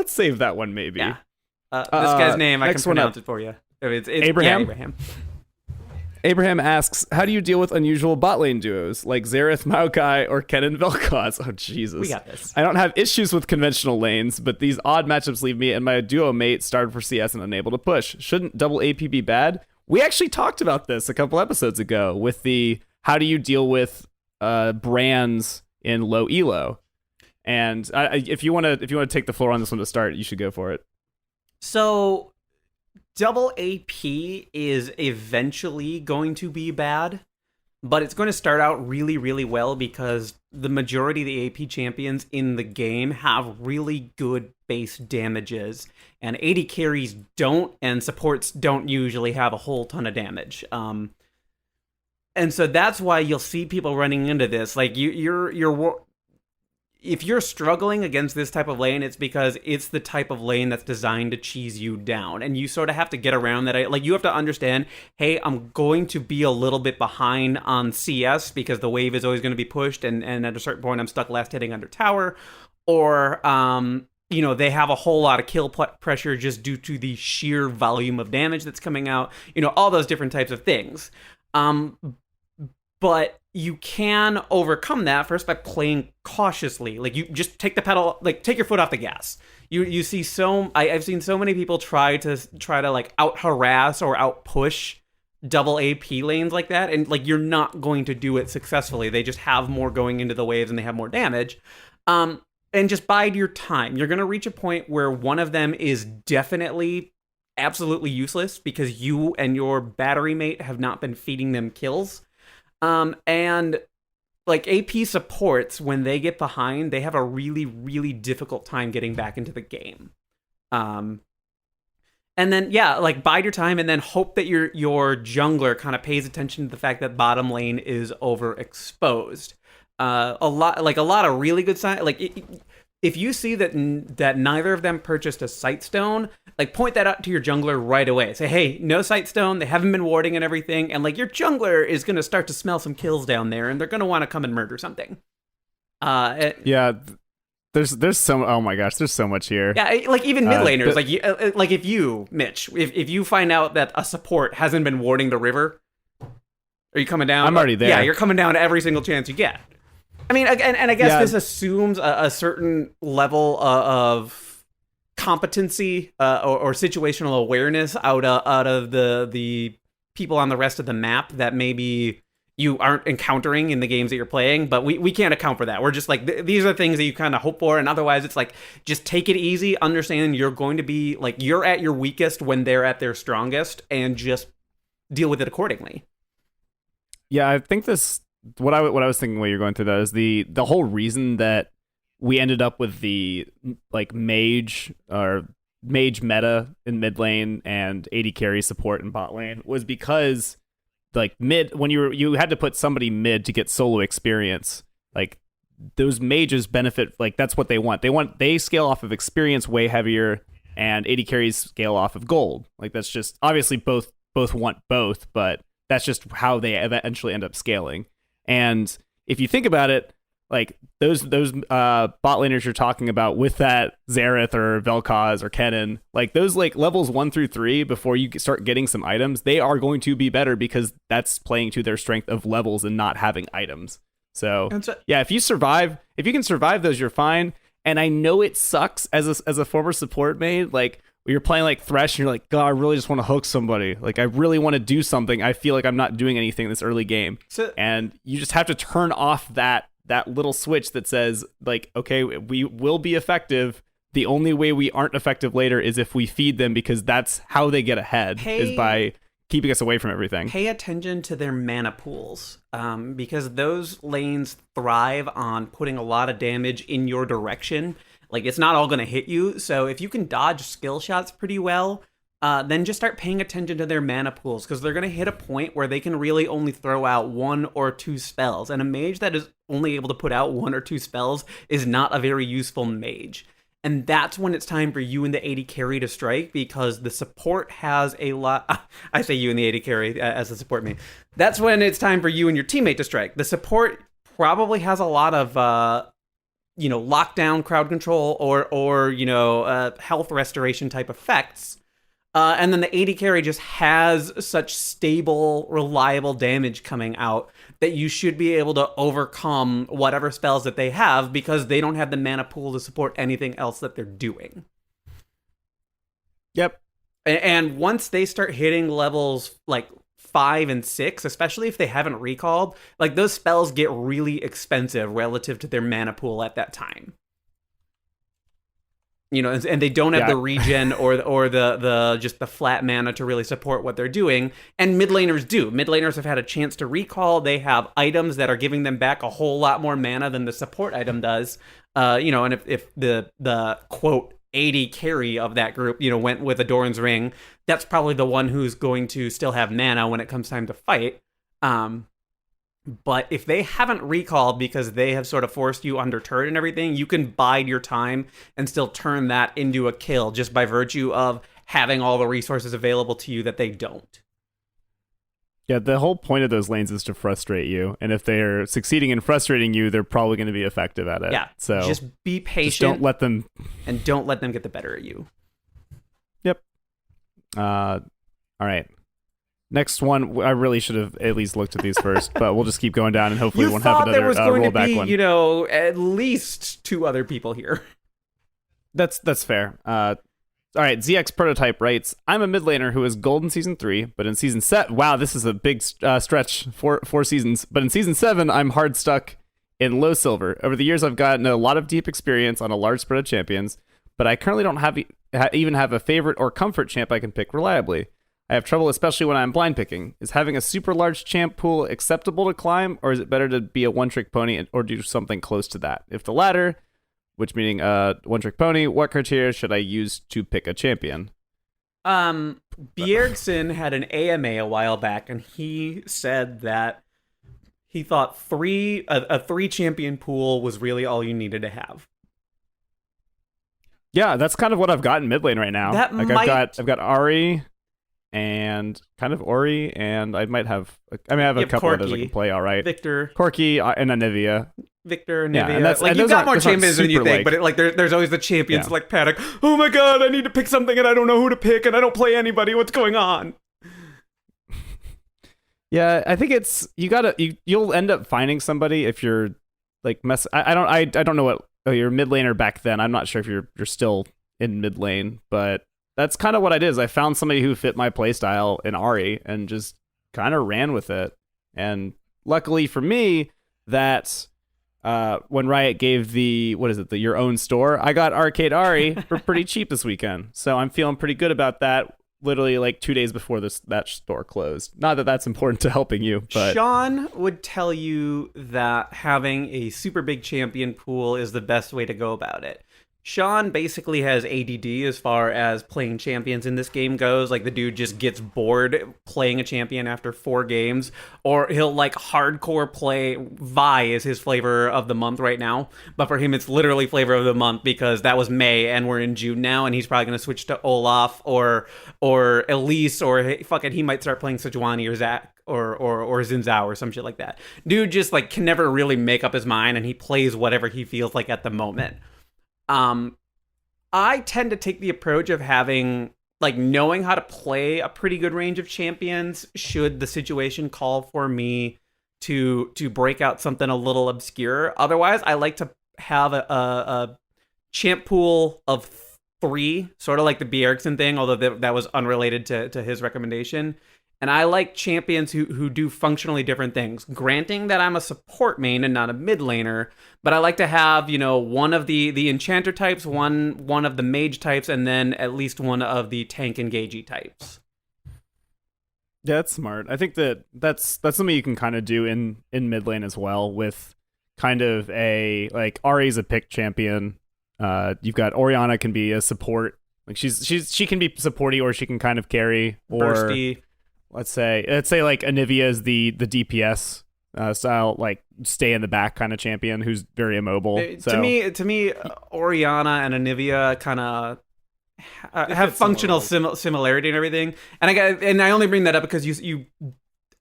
save that one maybe. Yeah. This guy's name, I can pronounce it for you. It's Abraham? Yeah, Abraham. Abraham asks, how do you deal with unusual bot lane duos like Xerath Maokai or Kennen Vel'Koz? Oh, Jesus. We got this. I don't have issues with conventional lanes, but these odd matchups leave me and my duo mate starved for CS and unable to push. Shouldn't double AP be bad? We actually talked about this a couple episodes ago with the how do you deal with brands in low elo. And if you want to take the floor on this one to start, you should go for it. So double AP is eventually going to be bad, but it's going to start out really, really well because the majority of the AP champions in the game have really good base damages, and AD carries don't, and supports don't usually have a whole ton of damage. And so that's why you'll see people running into this. Like if you're struggling against this type of lane, it's because it's the type of lane that's designed to cheese you down. And you sort of have to get around that. Like, you have to understand, hey, I'm going to be a little bit behind on CS because the wave is always going to be pushed. And at a certain point, I'm stuck last hitting under tower. Or, they have a whole lot of kill pressure just due to the sheer volume of damage that's coming out. All those different types of things. But you can overcome that first by playing cautiously. Like, you just take your foot off the gas. You see I've seen so many people try to like out harass or out push double AP lanes like that, and like you're not going to do it successfully. They just have more going into the waves and they have more damage. And just bide your time. You're gonna reach a point where one of them is definitely absolutely useless because you and your battery mate have not been feeding them kills. And like AP supports, when they get behind, they have a really, really difficult time getting back into the game. And then, like bide your time and then hope that your jungler kind of pays attention to the fact that bottom lane is overexposed. A lot of really good signs. Like if you see that neither of them purchased a Sightstone, like point that out to your jungler right away. Say, hey, no Sightstone. They haven't been warding and everything, and like your jungler is gonna start to smell some kills down there, and they're gonna want to come and murder something. There's so, oh my gosh, there's so much here. Yeah, like even mid laners, like if you, Mitch, if you find out that a support hasn't been warding the river, are you coming down? I'm already there. Yeah, you're coming down to every single chance you get. I mean, and I guess this assumes a certain level of competency or situational awareness out of the people on the rest of the map that maybe you aren't encountering in the games that you're playing. But we can't account for that. We're just like, these are things that you kind of hope for. And otherwise, it's like, just take it easy. Understand you're going to be like, you're at your weakest when they're at their strongest, and just deal with it accordingly. Yeah, I think what I was thinking while you're going through that is the whole reason that we ended up with the like mage meta in mid lane and AD carry support in bot lane was because like mid, when you had to put somebody mid to get solo experience, like those mages benefit, like that's what they want. They scale off of experience way heavier, and AD carries scale off of gold. Like that's just obviously both want both, but that's just how they eventually end up scaling. And if you think about it, like those bot laners you're talking about with that Xerath or Vel'Koz or Kennen, like those like levels 1 through 3 before you start getting some items, they are going to be better because that's playing to their strength of levels and not having items. So yeah, if you can survive those, you're fine. And I know it sucks as a former support main, like you're playing like Thresh and you're like, God, I really just want to hook somebody. Like I really want to do something. I feel like I'm not doing anything in this early game. And you just have to turn off that little switch that says like, okay, we will be effective. The only way we aren't effective later is if we feed them, because that's how they get ahead, is by keeping us away from everything. Pay attention to their mana pools, because those lanes thrive on putting a lot of damage in your direction. Like, it's not all going to hit you. So if you can dodge skill shots pretty well, then just start paying attention to their mana pools, because they're going to hit a point where they can really only throw out 1 or 2 spells. And a mage that is only able to put out 1 or 2 spells is not a very useful mage. And that's when it's time for you and the AD carry to strike, because the support has a lot. I say you and the AD carry as a support main. That's when it's time for you and your teammate to strike. The support probably has a lot of, lockdown, crowd control, or health restoration type effects. And then the AD carry just has such stable, reliable damage coming out that you should be able to overcome whatever spells that they have, because they don't have the mana pool to support anything else that they're doing. Yep. And once they start hitting levels like 5 and 6, especially if they haven't recalled, like those spells get really expensive relative to their mana pool at that time. And they don't have the regen or the just the flat mana to really support what they're doing. And mid laners do. Mid laners have had a chance to recall. They have items that are giving them back a whole lot more mana than the support item does. And if the quote AD carry of that group, went with a Doran's Ring, that's probably the one who's going to still have mana when it comes time to fight. But if they haven't recalled because they have sort of forced you under turret and everything, you can bide your time and still turn that into a kill just by virtue of having all the resources available to you that they don't. Yeah, the whole point of those lanes is to frustrate you. And if they're succeeding in frustrating you, they're probably going to be effective at it. Yeah, so just be patient. Just don't let them... And don't let them get the better of you. Yep. All right. Next one, I really should have at least looked at these first, but we'll just keep going down and hopefully we won't have another there was going rollback to be, one. At least 2 other people here. That's fair. All right, ZX Prototype writes, I'm a mid laner who is gold in Season 3, but in Season 7... Wow, this is a big stretch, 4 seasons. But in Season 7, I'm hard stuck in low silver. Over the years, I've gotten a lot of deep experience on a large spread of champions, but I currently don't even have a favorite or comfort champ I can pick reliably. I have trouble, especially when I'm blind picking. Is having a super large champ pool acceptable to climb, or is it better to be a one-trick pony or do something close to that? If the latter, which meaning one-trick pony, what criteria should I use to pick a champion? Bjergsen had an AMA a while back, and he said that he thought a 3 champion pool was really all you needed to have. Yeah, that's kind of what I've got in mid lane right now. I've got Ari and kind of Ori, and I have a couple others I can play all right. Victor, Corki, and Anivia. Victor, Anivia. Yeah, and you've got more champions than you think, but there's always the champions panic. Oh my god, I need to pick something and I don't know who to pick and I don't play anybody. What's going on? Yeah, I think it's you'll end up finding somebody if you're like I don't know what you're mid laner back then. I'm not sure if you're still in mid lane, but that's kind of what I did. Is I found somebody who fit my playstyle in Ari and just kind of ran with it. And luckily for me, that when Riot gave the your own store, I got Arcade Ari for pretty cheap this weekend. So I'm feeling pretty good about that. Literally like 2 days before that store closed. Not that that's important to helping you, but Sean would tell you that having a super big champion pool is the best way to go about it. Sean basically has ADD as far as playing champions in this game goes. Like, the dude just gets bored playing a champion after 4 games, or he'll like hardcore play. Vi is his flavor of the month right now, but for him it's literally flavor of the month because that was May and we're in June now, and he's probably going to switch to Olaf or Elise, or he might start playing Sejuani or Zac or Xin Zhao or some shit like that. Dude just like can never really make up his mind, and he plays whatever he feels like at the moment. I tend to take the approach of having, knowing how to play a pretty good range of champions should the situation call for me to break out something a little obscure. Otherwise, I like to have a champ pool of 3, sort of like the Bjergsen thing, although that was unrelated to his recommendation. And I like champions who do functionally different things. Granting that I'm a support main and not a mid laner, but I like to have, one of the enchanter types, one of the mage types, and then at least one of the tank engagey types. Yeah, that's smart. I think that's something you can kind of do in mid lane as well, with kind of Ari's a pick champion. You've got Orianna can be a support Like she can be supporty or she can kind of carry or Bursty. let's say like Anivia is the DPS style, like stay in the back kind of champion who's very immobile. So To me, Orianna and Anivia kind of have functional similarity and everything. And I only bring that up because you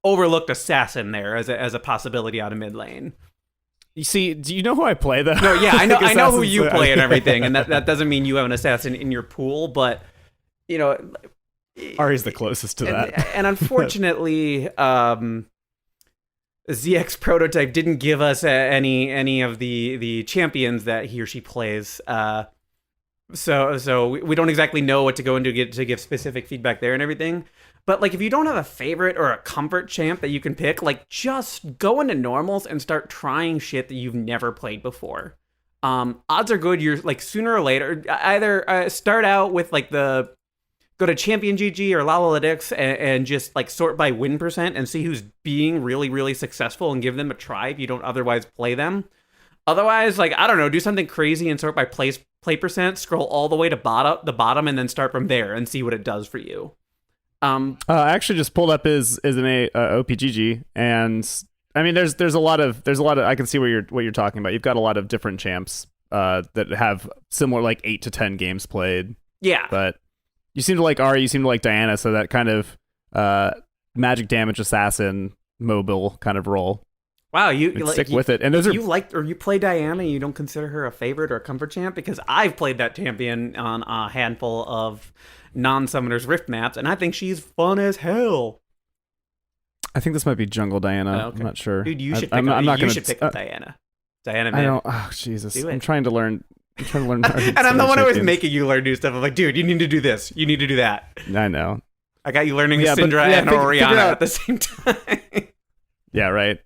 overlooked Assassin there as a possibility out of mid lane. you see, do you know who I play though? No, yeah, I know Like, I know who Assassin's you play and everything, and that doesn't mean you have an assassin in your pool, but you know, Ari's the closest to that. And unfortunately, ZX Prototype didn't give us any of the champions that he or she plays. So we don't exactly know what to go into to give specific feedback there and everything. But like, if you don't have a favorite or a comfort champ that you can pick, like just go into normals and start trying shit that you've never played before. Odds are good you're like sooner or later either start out with like go to Champion GG or Lalalydix and just like sort by win percent and see who's being really, really successful and give them a try if you don't otherwise play them. Otherwise, like, I don't know, do something crazy and sort by play percent, scroll all the way to the bottom and then start from there and see what it does for you. I actually just pulled up his OPGG, and I mean, there's a lot of I can see what you're talking about. You've got a lot of different champs that have similar like 8 to 10 games played. Yeah, but you seem to like Ari, you seem to like Diana, so that kind of magic damage assassin mobile kind of role. Wow, you stick with it, and those are you play Diana. And you don't consider her a favorite or a comfort champ because I've played that champion on a handful of non-summoners Rift maps, and I think she's fun as hell. I think this might be Jungle Diana. Okay. I'm not sure. Dude, you should pick Diana. Diana, man. I don't. Oh Jesus! I'm trying to learn. And I'm the one always making you learn new stuff. I'm like, dude, you need to do this. You need to do that. I know. I got you learning Syndra and Orianna at the same time. Yeah, right.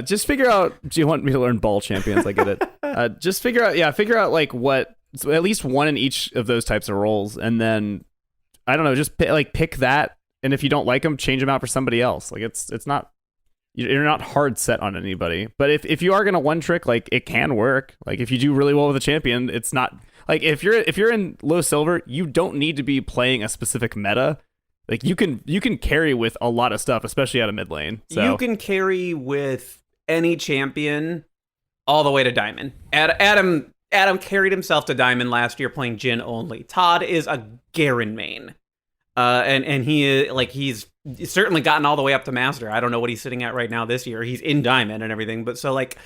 Just figure out. Do you want me to learn ball champions? I get it. Just figure out like what at least one in each of those types of roles, and then I don't know. Just pick that, and if you don't like them, change them out for somebody else. Like it's not. You're not hard set on anybody, but if you are gonna one trick, like it can work. Like if you do really well with a champion, it's not like if you're in low silver, you don't need to be playing a specific meta. Like you can carry with a lot of stuff, especially out of mid lane. So you can carry with any champion all the way to diamond. Adam carried himself to diamond last year playing Jhin only. Todd is a Garen main. And he's certainly gotten all the way up to master. I don't know what he's sitting at right now this year. He's in diamond and everything. But so like,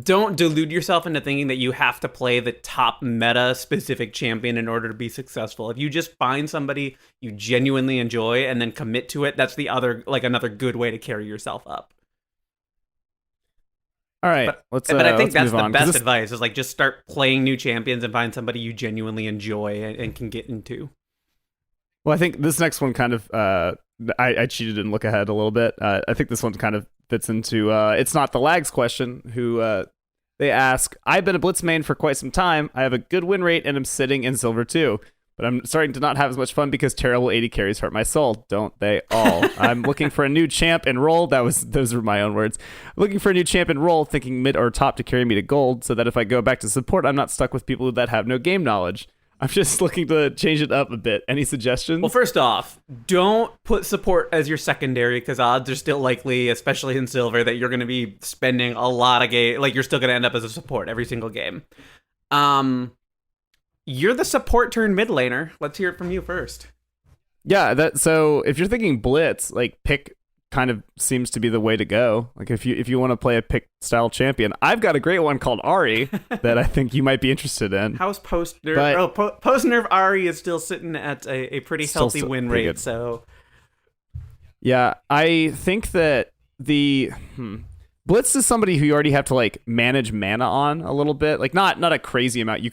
don't delude yourself into thinking that you have to play the top meta specific champion in order to be successful. If you just find somebody you genuinely enjoy and then commit to it, that's another good way to carry yourself up. All right, but I think that's the best advice is like just start playing new champions and find somebody you genuinely enjoy and can get into. Well, I think this next one kind of, I cheated and look ahead a little bit. I think this one kind of fits into, it's not the lags question, who they ask, I've been a Blitz main for quite some time. I have a good win rate and I'm sitting in silver too. But I'm starting to not have as much fun because terrible 80 carries hurt my soul. Don't they all? I'm looking for a new champ and role. Those were my own words. Looking for a new champ and role, thinking mid or top to carry me to gold so that if I go back to support, I'm not stuck with people that have no game knowledge. I'm just looking to change it up a bit. Any suggestions? Well, first off, don't put support as your secondary because odds are still likely, especially in silver, that you're going to be spending a lot of game. Like, you're still going to end up as a support every single game. You're the support turned mid laner. Let's hear it from you first. Yeah, so if you're thinking Blitz, like pick kind of seems to be the way to go. Like if you want to play a pick style champion, I've got a great one called Ari that I think you might be interested in. How's post nerf? Post nerf Ari is still sitting at a pretty healthy win rate. Good. So yeah, I think that the Blitz is somebody who you already have to like manage mana on a little bit. Like not a crazy amount. You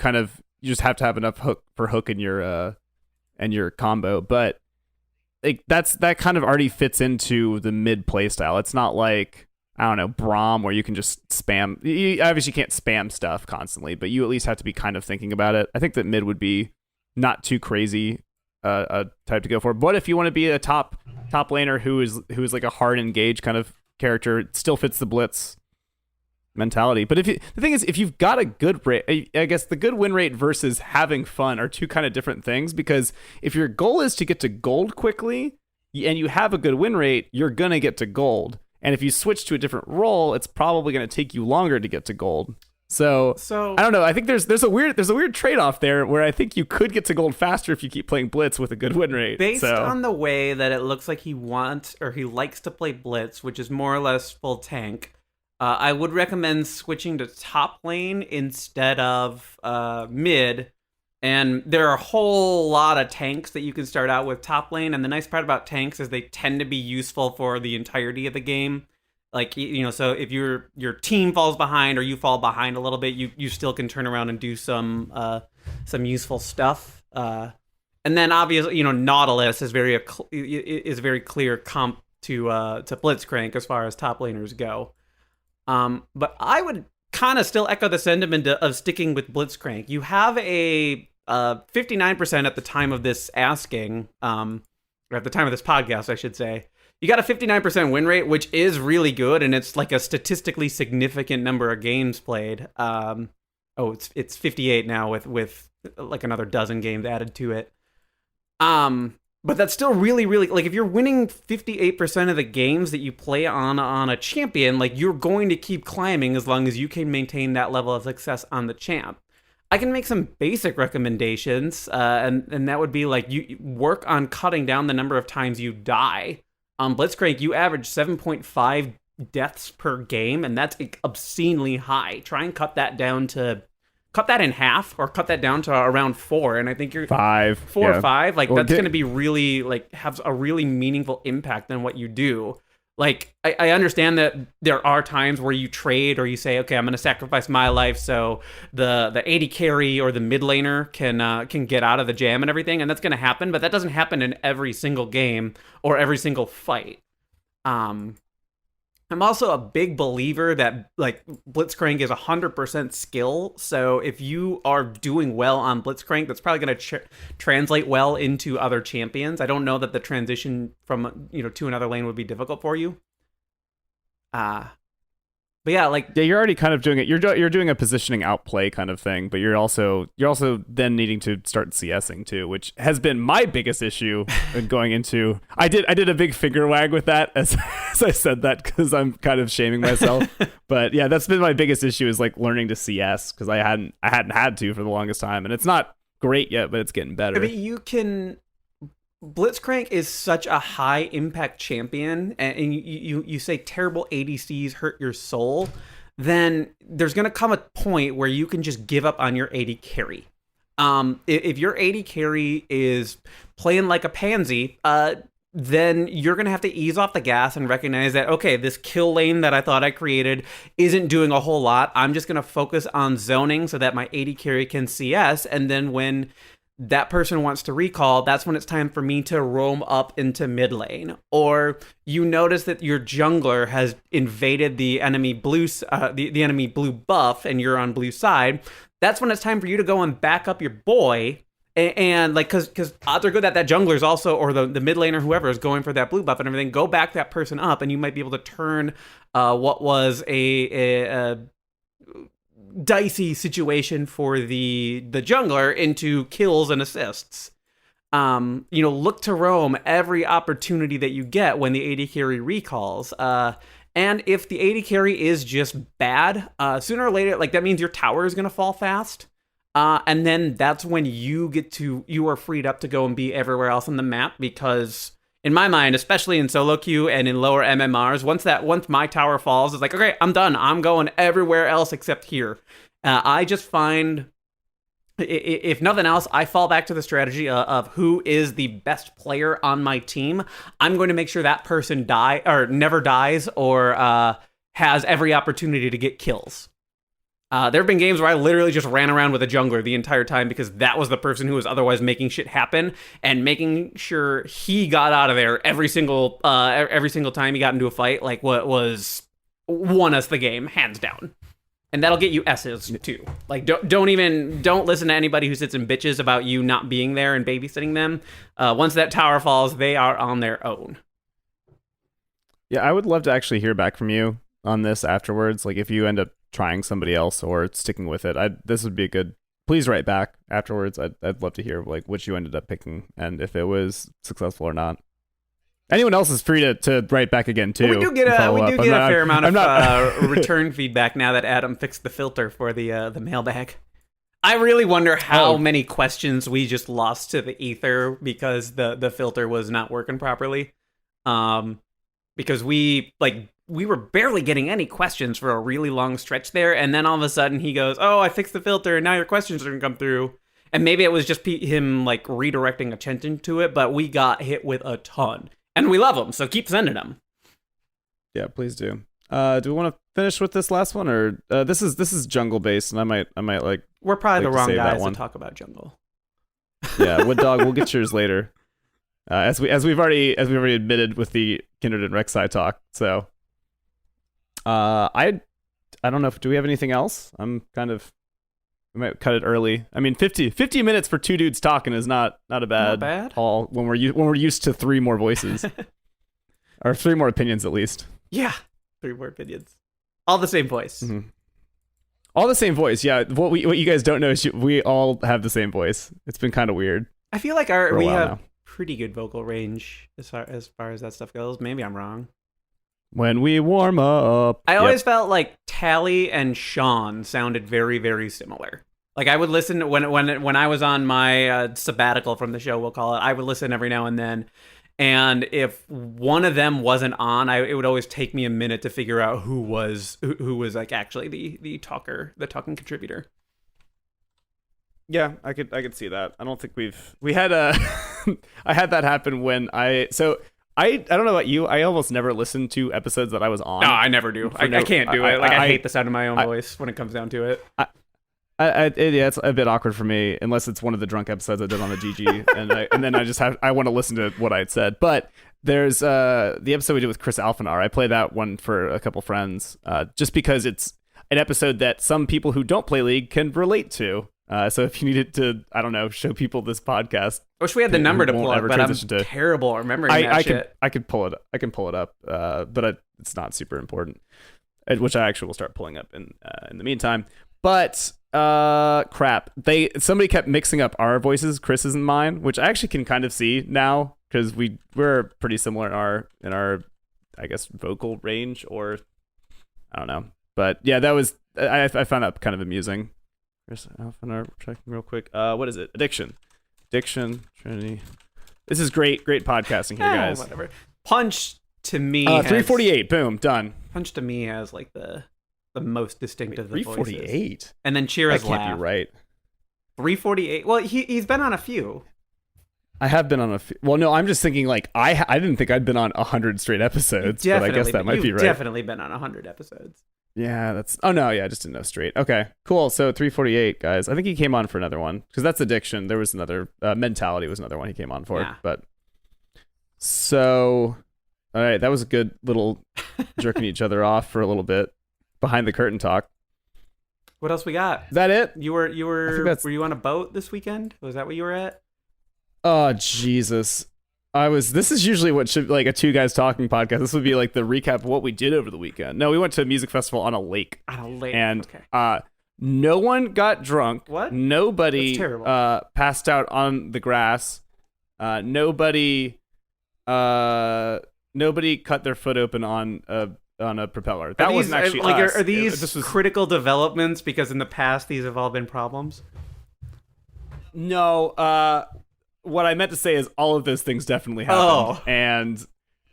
just have to have enough hook in your combo, but like that kind of already fits into the mid play style. It's not like, I don't know, Braum where you can just spam. You obviously can't spam stuff constantly, but you at least have to be kind of thinking about it. I think that mid would be not too crazy a type to go for. But if you want to be a top laner who is like a hard engage kind of character, it still fits the Blitz mentality. But the thing is, if you've got a good rate, I guess the good win rate versus having fun are two kind of different things, because if your goal is to get to gold quickly and you have a good win rate, you're going to get to gold. And if you switch to a different role, it's probably going to take you longer to get to gold. So I don't know. I think there's a weird trade-off there where I think you could get to gold faster if you keep playing Blitz with a good win rate. Based on the way that it looks like he wants or he likes to play Blitz, which is more or less full tank, I would recommend switching to top lane instead of mid. And there are a whole lot of tanks that you can start out with top lane. And the nice part about tanks is they tend to be useful for the entirety of the game. Like, you know, so if your team falls behind or you fall behind a little bit, you still can turn around and do some useful stuff. And then obviously, you know, Nautilus is very clear comp to Blitzcrank as far as top laners go. But I would kind of still echo the sentiment of sticking with Blitzcrank. You have a 59% at the time of this asking, or at the time of this podcast, I should say. You got a 59% win rate, which is really good, and it's like a statistically significant number of games played. It's 58 now with like another dozen games added to it. But that's still really, really, like, if you're winning 58% of the games that you play on a champion, like, you're going to keep climbing as long as you can maintain that level of success on the champ. I can make some basic recommendations, and that would be, like, you work on cutting down the number of times you die. On Blitzcrank, you average 7.5 deaths per game, and that's obscenely high. Try and cut that in half, or cut that down to around 4, and I think you're 5, or 5. Like, that's going to be really, like, have a really meaningful impact on what you do. Like, I understand that there are times where you trade or you say, okay, I'm going to sacrifice my life so the AD carry or the mid laner can get out of the jam and everything, and that's going to happen, but that doesn't happen in every single game or every single fight. I'm also a big believer that, like, Blitzcrank is 100% skill. So if you are doing well on Blitzcrank, that's probably going to translate well into other champions. I don't know that the transition from, you know, to another lane would be difficult for you. But yeah, like, you're already kind of doing it. You're doing a positioning outplay kind of thing, but you're also then needing to start CSing too, which has been my biggest issue in going into. I did a big finger wag with that as I said that, because I'm kind of shaming myself. But yeah, that's been my biggest issue, is like learning to CS, because I hadn't had to for the longest time, and it's not great yet, but it's getting better. I mean, Blitzcrank is such a high impact champion, and you say terrible ADCs hurt your soul, then there's going to come a point where you can just give up on your AD carry. If your AD carry is playing like a pansy, then you're going to have to ease off the gas and recognize that, okay, this kill lane that I thought I created isn't doing a whole lot. I'm just going to focus on zoning so that my AD carry can CS, and then when that person wants to recall, that's when it's time for me to roam up into mid lane. Or you notice that your jungler has invaded the enemy blue the enemy blue buff, and you're on blue side. That's when it's time for you to go and back up your boy, and like, because odds are good that jungler's also, or the mid laner, whoever is going for that blue buff and everything, go back that person up, and you might be able to turn what was a dicey situation for the jungler into kills and assists. Look to roam every opportunity that you get when the AD carry recalls. And if the AD carry is just bad, sooner or later, like, that means your tower is going to fall fast. And then that's when you are freed up to go and be everywhere else on the map, because in my mind, especially in solo queue and in lower MMRs, once my tower falls, it's like, okay, I'm done. I'm going everywhere else except here. I just find, if nothing else, I fall back to the strategy of who is the best player on my team. I'm going to make sure that person never dies or has every opportunity to get kills. There have been games where I literally just ran around with a jungler the entire time, because that was the person who was otherwise making shit happen, and making sure he got out of there every single time he got into a fight, like, what won us the game, hands down. And that'll get you S's too. Like, don't listen to anybody who sits and bitches about you not being there and babysitting them. Once that tower falls, they are on their own. Yeah, I would love to actually hear back from you on this afterwards. Like if you end up trying somebody else or sticking with it, this would be a good. Please write back afterwards. I'd love to hear like what you ended up picking and if it was successful or not. Anyone else is free to write back again too. We do get a fair amount of return feedback now that Adam fixed the filter for the mailbag. I really wonder how many questions we just lost to the ether because the filter was not working properly. Because we were barely getting any questions for a really long stretch there, and then all of a sudden he goes, "Oh, I fixed the filter, and now your questions are gonna come through." And maybe it was just him like redirecting attention to it, but we got hit with a ton, and we love them, so keep sending them. Yeah, please do. Do we want to finish with this last one, or this is jungle based, and I might like. We're probably like the wrong guys to talk about jungle. Yeah, Wood Dog, we'll get yours later. As we've already admitted with the Kindred and Rek'Sai talk. So, I don't know do we have anything else? We might cut it early. I mean, 50 minutes for two dudes talking is not a bad haul when we're used to three more voices or three more opinions at least. Yeah, 3 more opinions, all the same voice. Mm-hmm. All the same voice. Yeah, what you guys don't know is we all have the same voice. It's been kind of weird. I feel like we have now. Pretty good vocal range as far as that stuff goes. Maybe I'm wrong. When we warm up, I always felt like Tally and Sean sounded very, very similar. Like I would listen when I was on my sabbatical from the show, we'll call it. I would listen every now and then, and if one of them wasn't on, it would always take me a minute to figure out who was like actually the talking contributor. Yeah, I could see that. I don't think we had a I had that happen when I don't know about you. I almost never listen to episodes that I was on. No, I never do. I can't do it. I hate the sound of my own voice when it comes down to it. It's a bit awkward for me unless it's one of the drunk episodes I did on the GG, and then I want to listen to what I had said. But there's the episode we did with Chris Alphanar. I play that one for a couple friends, just because it's an episode that some people who don't play League can relate to. So if you needed to, I don't know, show people this podcast. I wish we had the number to plug, but I'm terrible at remembering that shit. I can pull it up, but it's not super important, which I actually will start pulling up in the meantime. But crap, somebody kept mixing up our voices, Chris's and mine, which I actually can kind of see now because we're pretty similar in our I guess vocal range, or I don't know. But yeah, that was I found that kind of amusing. Checking real quick. What is it? Addiction, Trinity. This is great podcasting here, guys. Whatever. Punch to me. 348. Boom. Done. Punch to me has like the most distinct of the 348. Voices. And then Chira's laugh. That can't be right. 348. Well, he's been on a few. I have been on a few. Well, no, I'm just thinking like I didn't think I'd been on 100 straight episodes, but I guess that might be right. Definitely been on 100 episodes. Yeah, oh no, yeah, I just didn't know straight. Okay, cool. So 348, guys. I think he came on for another one because that's Addiction. There was another Mentality was another one he came on for. Yeah. But so, all right, that was a good little jerking each other off for a little bit. Behind the curtain talk. What else we got? Is that it? Were you on a boat this weekend? Was that what you were at? Oh Jesus. This is usually what should like a two guys talking podcast. This would be like the recap of what we did over the weekend. No, we went to a music festival on a lake. And no one got drunk. What? Nobody passed out on the grass. Nobody cut their foot open on a propeller. That wasn't actually us. Are these critical developments because in the past these have all been problems? No, what I meant to say is all of those things definitely happened.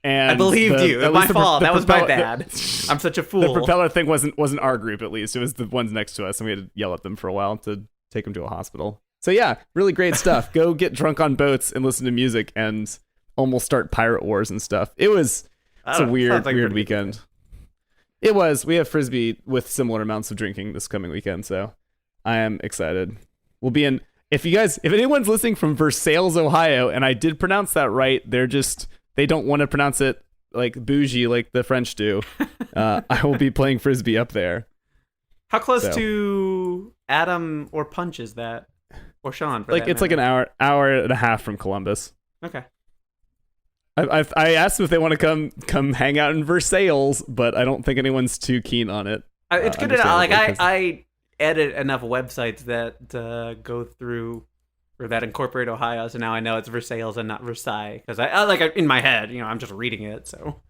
And I believed you. It's my fault. That was my bad. I'm such a fool. The propeller thing wasn't our group, at least. It was the ones next to us, and we had to yell at them for a while to take them to a hospital. So yeah, really great stuff. Go get drunk on boats and listen to music and almost start pirate wars and stuff. It's a weird weekend. It was. We have Frisbee with similar amounts of drinking this coming weekend, so I am excited. We'll be in. If anyone's listening from Versailles, Ohio, and I did pronounce that right, they don't want to pronounce it like bougie like the French do. I will be playing Frisbee up there. How close to Adam or Punch is that? Or Sean? It's like an hour and a half from Columbus. Okay. I asked them if they want to come hang out in Versailles, but I don't think anyone's too keen on it. It's good enough. Like I edit enough websites that go through or that incorporate Ohio, so now I know it's Versailles and not Versailles because I like in my head, I'm just reading it. So.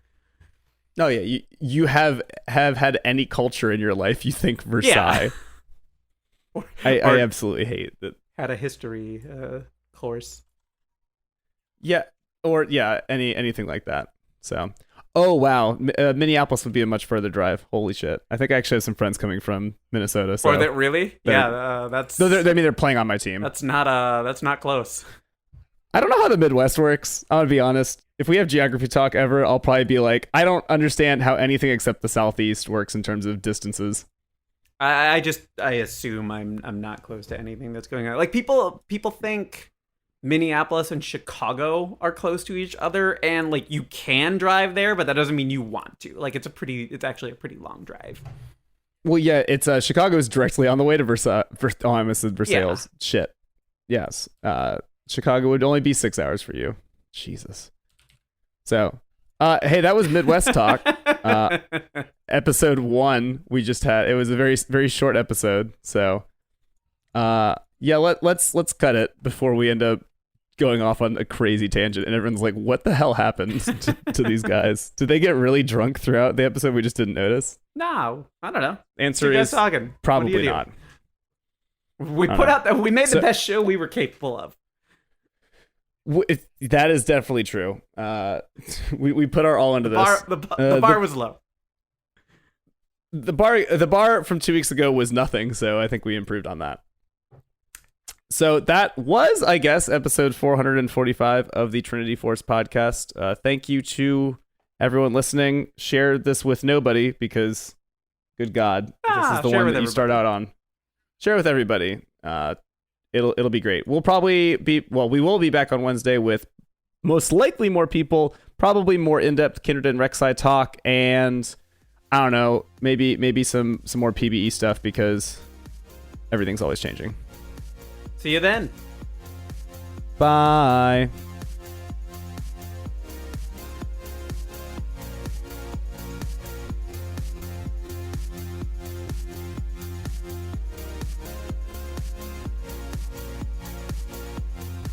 Oh yeah, you have had any culture in your life, you think Versailles. Yeah. I absolutely hate that. Had a history course. Yeah, or anything like that. So, oh wow, Minneapolis would be a much further drive. Holy shit! I think I actually have some friends coming from Minnesota. So or that really? That's. No, they're playing on my team. That's not close. I don't know how the Midwest works. I'm gonna be honest. If we have geography talk ever, I'll probably be like, I don't understand how anything except the Southeast works in terms of distances. I assume I'm not close to anything that's going on. Like people think Minneapolis and Chicago are close to each other, and like you can drive there, but that doesn't mean you want to. Like it's actually a pretty long drive. Well, yeah, it's Chicago is directly on the way to Versailles. Oh, I almost said Versailles. Yeah. Shit. Yes. Chicago would only be 6 hours for you. Jesus. So, hey, that was Midwest Talk. Episode 1 we just had. It was a very, very short episode. So, yeah, let's cut it before we end up going off on a crazy tangent and everyone's like, what the hell happened to these guys? Did they get really drunk throughout the episode we just didn't notice? No, I don't know. Answer is talking? Probably not. We made the best show we were capable of. That is definitely true. We put our all into this. The bar was low. The bar from 2 weeks ago was nothing, so I think we improved on that. So that was, I guess, episode 445 of the Trinity Force podcast. Thank you to everyone listening. Share this with nobody because, good God, this is the one that you start out on. Share with everybody. It'll be great. We will be back on Wednesday with most likely more people, probably more in-depth Kindred and Rek'Sai talk, and I don't know, maybe some more PBE stuff because everything's always changing. See you then. Bye.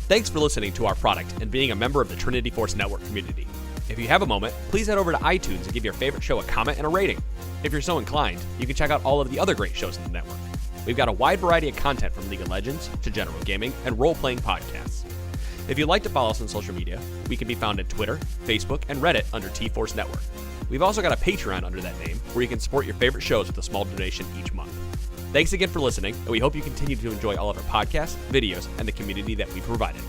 Thanks for listening to our product and being a member of the Trinity Force Network community. If you have a moment, please head over to iTunes and give your favorite show a comment and a rating. If you're so inclined, you can check out all of the other great shows in the network. We've got a wide variety of content from League of Legends to general gaming and role-playing podcasts. If you'd like to follow us on social media, we can be found at Twitter, Facebook, and Reddit under T-Force Network. We've also got a Patreon under that name where you can support your favorite shows with a small donation each month. Thanks again for listening, and we hope you continue to enjoy all of our podcasts, videos, and the community that we've provided.